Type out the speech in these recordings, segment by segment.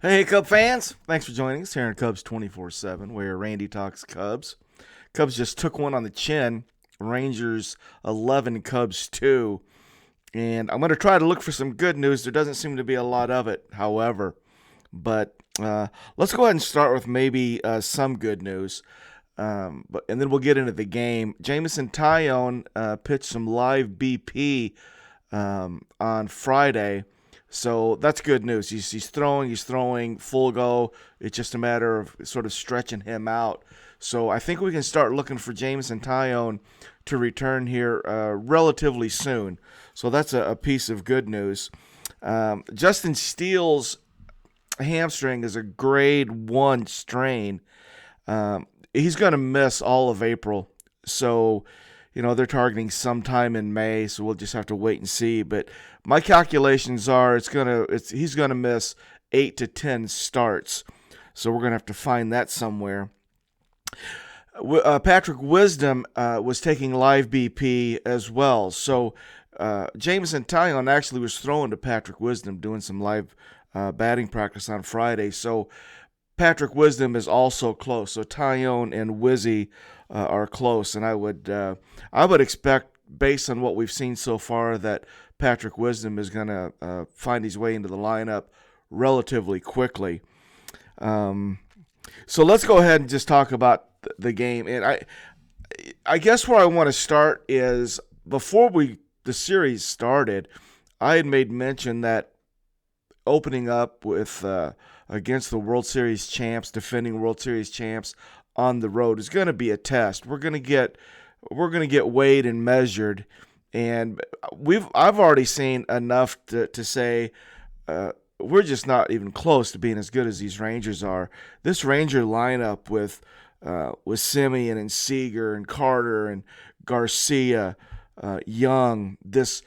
Hey, Cub fans! Thanks for joining us here on Cubs 24/7, where Randy talks Cubs. Cubs just took one on the chin. Rangers 11, Cubs 2. And I'm going to try to look for some good news. There doesn't seem to be a lot of it, however. But let's go ahead and start with maybe some good news. And then we'll get into the game. Jameson Taillon pitched some live BP on Friday. So that's good news. He's throwing full go. It's just a matter of sort of stretching him out. So I think we can start looking for Jameson Taillon to return here relatively soon. So that's a piece of good news. Justin Steele's hamstring is a grade 1 strain. He's going to miss all of April. So, they're targeting sometime in May, so we'll just have to wait and see. But my calculations are he's going to miss 8 to 10 starts. So we're going to have to find that somewhere. Patrick Wisdom was taking live BP as well. So Jameson Taillon actually was throwing to Patrick Wisdom, doing some live batting practice on Friday. So Patrick Wisdom is also close. So Taillon and Wizzy are close, and I would expect, based on what we've seen so far, that Patrick Wisdom is going to find his way into the lineup relatively quickly. So let's go ahead and just talk about the game. And I guess where I want to start is before the series started, I had made mention that opening up with against the World Series champs, defending World Series champs on the road is going to be a test. We're going to get weighed and measured, and I've already seen enough to say we're just not even close to being as good as these Rangers are. This Ranger lineup with Semien and Seager and Carter and Garcia, Young, this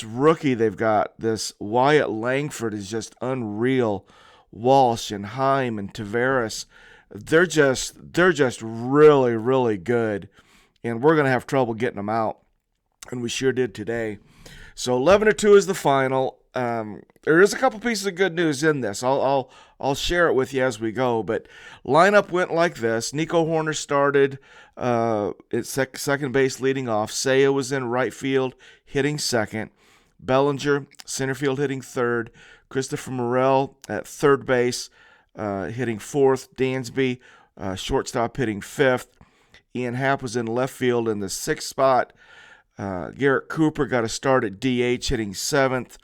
rookie they've got, this Wyatt Langford is just unreal. Walsh and Heim and Tavares, they're just really, really good, and we're gonna have trouble getting them out, and we sure did today. So 11-2 is the final. There is a couple pieces of good news in this. I'll share it with you as we go. But lineup went like this: Nico Hoerner started at second base, leading off. Seiya was in right field, hitting second. Bellinger center field, hitting third. Christopher Morel at third base, hitting fourth. Dansby, shortstop, hitting fifth. Ian Happ was in left field in the sixth spot. Garrett Cooper got a start at DH, hitting seventh.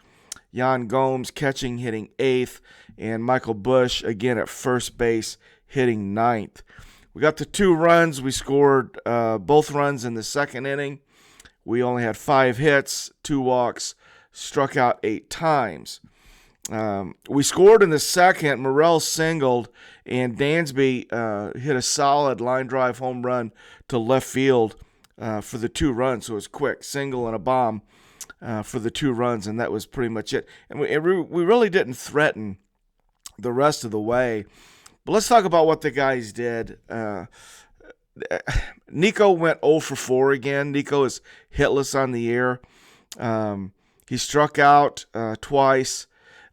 Yan Gomes catching, hitting eighth. And Michael Busch again at first base, hitting ninth. We got the 2 runs. We scored both runs in the second inning. We only had 5 hits, 2 walks, struck out 8 times. We scored in the second. Morel singled, and Dansby hit a solid line drive home run to left field for the 2 runs. So it was quick, single and a bomb for the 2 runs, and that was pretty much it. And we really didn't threaten the rest of the way. But let's talk about what the guys did. Nico went 0 for 4 again. Nico is hitless on the year. He struck out twice.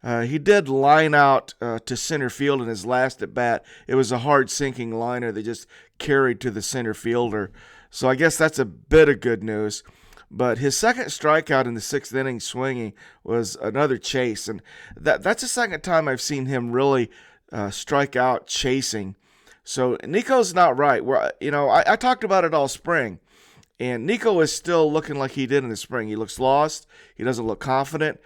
He did line out to center field in his last at bat. It was a hard sinking liner that just carried to the center fielder. So I guess that's a bit of good news. But his second strikeout in the 6th inning swinging was another chase. And that's the second time I've seen him really strike out chasing. So Nico's not right. I talked about it all spring. And Nico is still looking like he did in the spring. He looks lost. He doesn't look confident.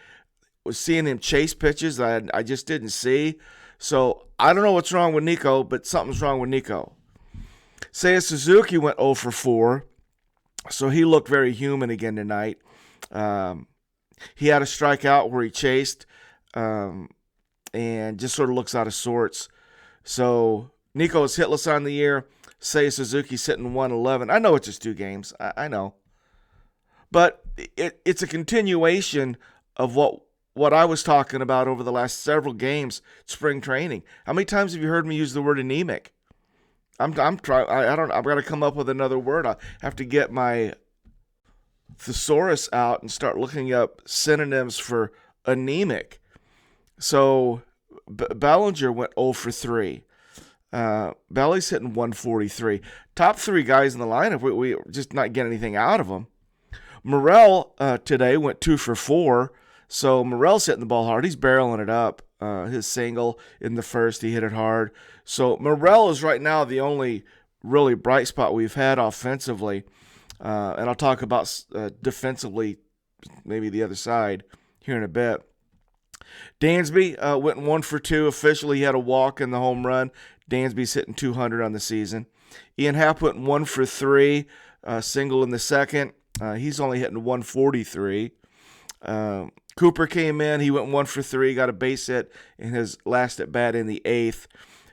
Was seeing him chase pitches that I just didn't see. So I don't know what's wrong with Nico, but something's wrong with Nico. Seiya Suzuki went 0 for 4. So he looked very human again tonight. He had a strikeout where he chased and just sort of looks out of sorts. So Nico is hitless on the year. Seiya Suzuki sitting 111. I know it's just 2 games. I know. But it's a continuation of what I was talking about over the last several games, spring training. How many times have you heard me use the word anemic? I'm trying. I've got to come up with another word. I have to get my thesaurus out and start looking up synonyms for anemic. So Bellinger went 0 for 3. Belly's hitting 143. Top 3 guys in the lineup, we just not getting anything out of them. Morel today went 2 for 4. So Morel's hitting the ball hard. He's barreling it up. His single in the first, he hit it hard. So Morel is right now the only really bright spot we've had offensively. And I'll talk about defensively, maybe the other side here in a bit. Dansby went 1 for 2 officially. He had a walk in the home run. Dansby's hitting 200 on the season. Ian Happ went 1 for 3, single in the second. He's only hitting 143. Cooper came in. He went 1 for 3, got a base hit in his last at bat in the 8th.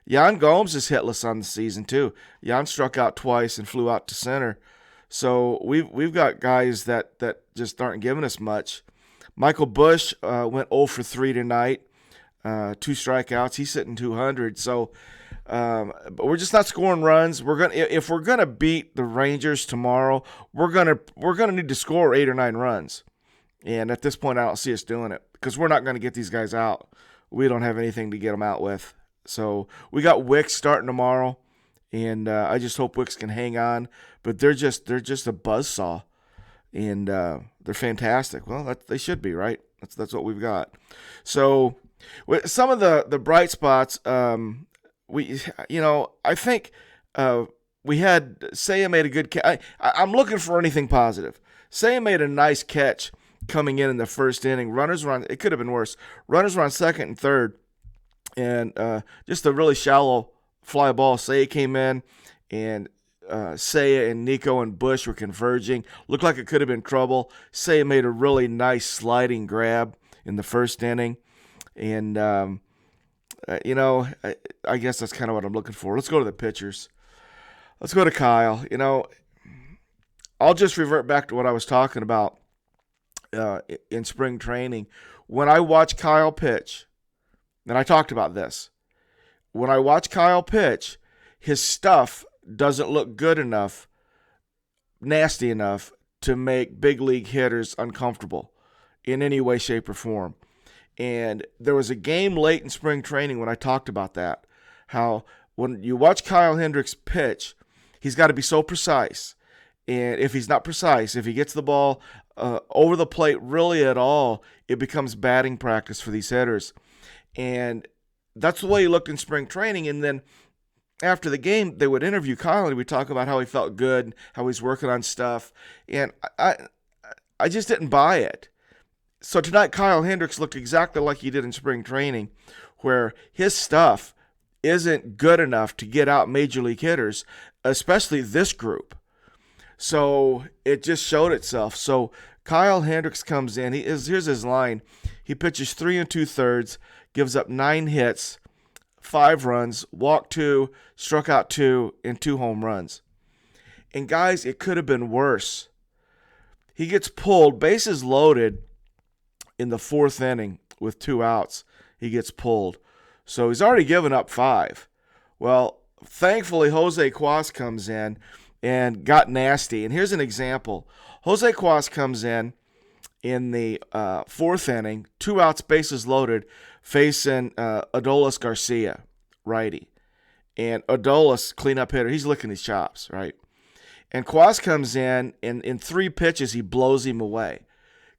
Yan Gomes is hitless on the season too. Yan struck out twice and flew out to center. So we've got guys that just aren't giving us much. Michael Bush went 0 for 3 tonight. 2 strikeouts. He's hitting 200. So but we're just not scoring runs. If we're gonna beat the Rangers tomorrow, we're gonna need to score 8 or 9 runs. And at this point, I don't see us doing it because we're not going to get these guys out. We don't have anything to get them out with. So we got Wicks starting tomorrow, and I just hope Wicks can hang on. But they're just a buzzsaw, and they're fantastic. Well, they should be, right? That's what we've got. So some of the bright spots, I think we had Seiya made a good catch. I'm looking for anything positive. Seiya made a nice catch coming in the first inning. Runners were on, it could have been worse. Runners were on second and third, and just a really shallow fly ball. Seiya came in, and Seiya and Nico and Bush were converging. Looked like it could have been trouble. Seiya made a really nice sliding grab in the first inning, and I guess that's kind of what I'm looking for. Let's go to the pitchers. Let's go to Kyle. I'll just revert back to what I was talking about in spring training. When I watch Kyle pitch, and I talked about this, when I watch Kyle pitch, his stuff doesn't look good enough, nasty enough to make big league hitters uncomfortable in any way, shape, or form. And there was a game late in spring training when I talked about that, how when you watch Kyle Hendricks pitch, he's got to be so precise. And if he's not precise, if he gets the ball over the plate really at all, it becomes batting practice for these hitters. And that's the way he looked in spring training. And then after the game, they would interview Kyle and we'd talk about how he felt good, how he's working on stuff. And I just didn't buy it. So tonight, Kyle Hendricks looked exactly like he did in spring training, where his stuff isn't good enough to get out major league hitters, especially this group. So it just showed itself. So Kyle Hendricks comes in. Here's his line. He pitches 3 2/3, gives up 9 hits, 5 runs, walked 2, struck out 2, and 2 home runs. And guys, it could have been worse. He gets pulled, bases loaded, in the 4th inning with 2 outs. He gets pulled. So he's already given up 5. Well, thankfully, Jose Cuas comes in and got nasty. And here's an example. Jose Cuas comes in the 4th inning, 2 outs, bases loaded, facing Adolis Garcia, righty. And Adolis, cleanup hitter, he's licking his chops, right? And Cuas comes in, and in 3 pitches, he blows him away.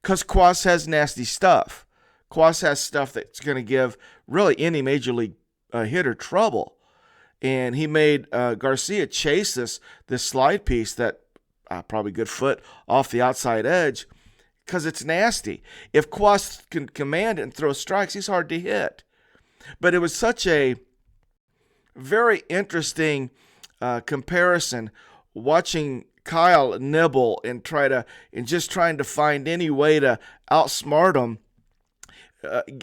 Because Cuas has nasty stuff. Cuas has stuff that's going to give really any major league hitter trouble. And he made Garcia chase this slide piece that probably good foot off the outside edge because it's nasty. If Cuas can command it and throw strikes, he's hard to hit. But it was such a very interesting comparison watching Kyle nibble and just trying to find any way to outsmart him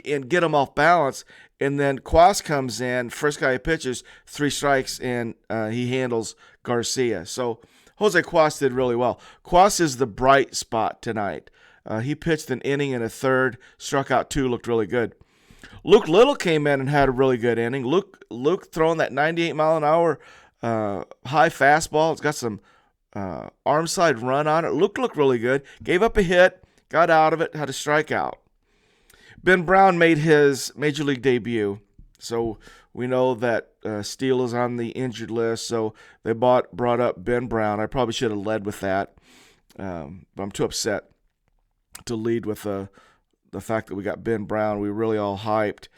and get him off balance. And then Cuas comes in, first guy who pitches, 3 strikes, and he handles Garcia. So Jose Cuas did really well. Cuas is the bright spot tonight. He pitched an inning and a third, struck out 2, looked really good. Luke Little came in and had a really good inning. Luke throwing that 98-mile-an-hour high fastball. It's got some arm side run on it. Luke looked really good. Gave up a hit, got out of it, had a strikeout. Ben Brown made his major league debut. So we know that Steele is on the injured list. So they brought up Ben Brown. I probably should have led with that, but I'm too upset to lead with the fact that we got Ben Brown. We were really all hyped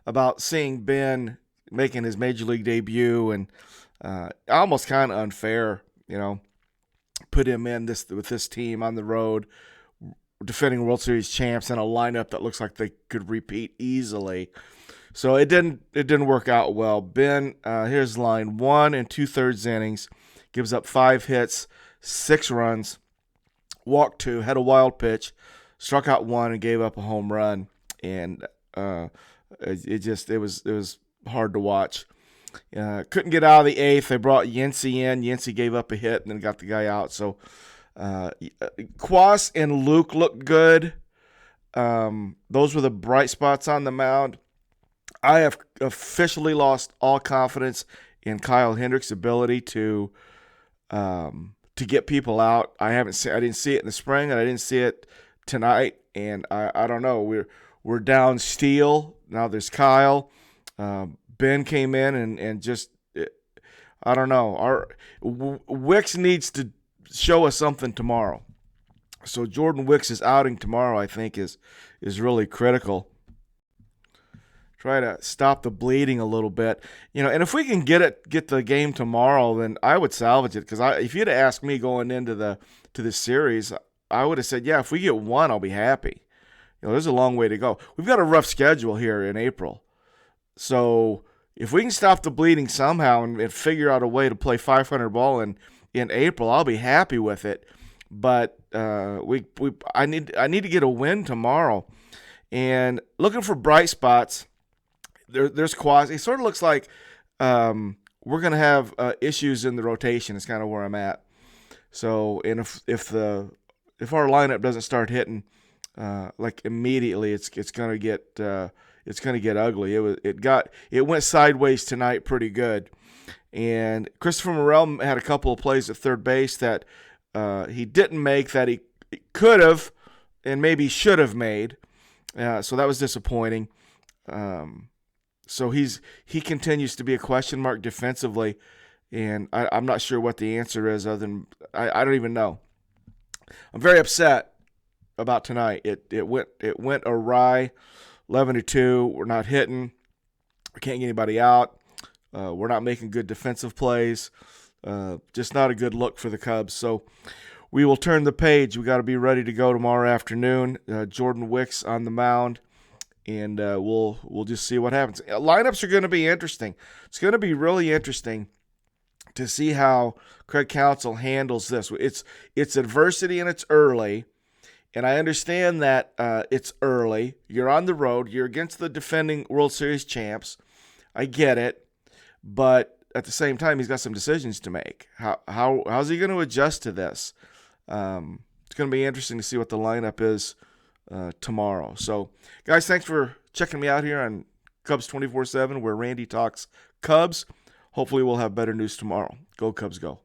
about seeing Ben making his major league debut, and almost kind of unfair, put him in with this team on the road, defending World Series champs in a lineup that looks like they could repeat easily. So it didn't work out well. Ben, here's the line: 1 2/3 innings, gives up 5 hits, 6 runs, walked 2, had a wild pitch, struck out 1, and gave up a home run. And it was hard to watch. Couldn't get out of the 8th. They brought Yancey in. Yancey gave up a hit and then got the guy out. So Quas and Luke looked good. Those were the bright spots on the mound. I have officially lost all confidence in Kyle Hendricks' ability to get people out. I didn't see it in the spring, and I didn't see it tonight. And I don't know. We're down Steele. Now there's Kyle. Ben came in and just, I don't know. Wicks needs to show us something tomorrow. So Jordan Wicks' outing tomorrow, I think, is really critical. Try to stop the bleeding a little bit, and if we can get the game tomorrow, then I would salvage it. Because if you'd have asked me going into this series, I would have said, yeah, if we get 1, I'll be happy. There's a long way to go. We've got a rough schedule here in April. So if we can stop the bleeding somehow and figure out a way to play 500 ball in April, I'll be happy with it. But I need to get a win tomorrow. And looking for bright spots, there's Quas. It sort of looks like we're going to have issues in the rotation. Is kind of where I'm at. So, and if our lineup doesn't start hitting like immediately, it's going to get ugly. It went sideways tonight pretty good. And Christopher Morel had a couple of plays at third base that he didn't make that he could have and maybe should have made. So that was disappointing. So he continues to be a question mark defensively, and I'm not sure what the answer is other than I don't even know. I'm very upset about tonight. It went awry. 11-2. We're not hitting. We can't get anybody out. We're not making good defensive plays. Just not a good look for the Cubs. So we will turn the page. We got to be ready to go tomorrow afternoon. Jordan Wicks on the mound, and we'll just see what happens. Lineups are going to be interesting. It's going to be really interesting to see how Craig Counsell handles this. It's adversity and it's early. And I understand that it's early. You're on the road. You're against the defending World Series champs. I get it. But at the same time, he's got some decisions to make. How's he going to adjust to this? It's going to be interesting to see what the lineup is tomorrow. So, guys, thanks for checking me out here on Cubs 24/7, where Randy talks Cubs. Hopefully we'll have better news tomorrow. Go Cubs, go.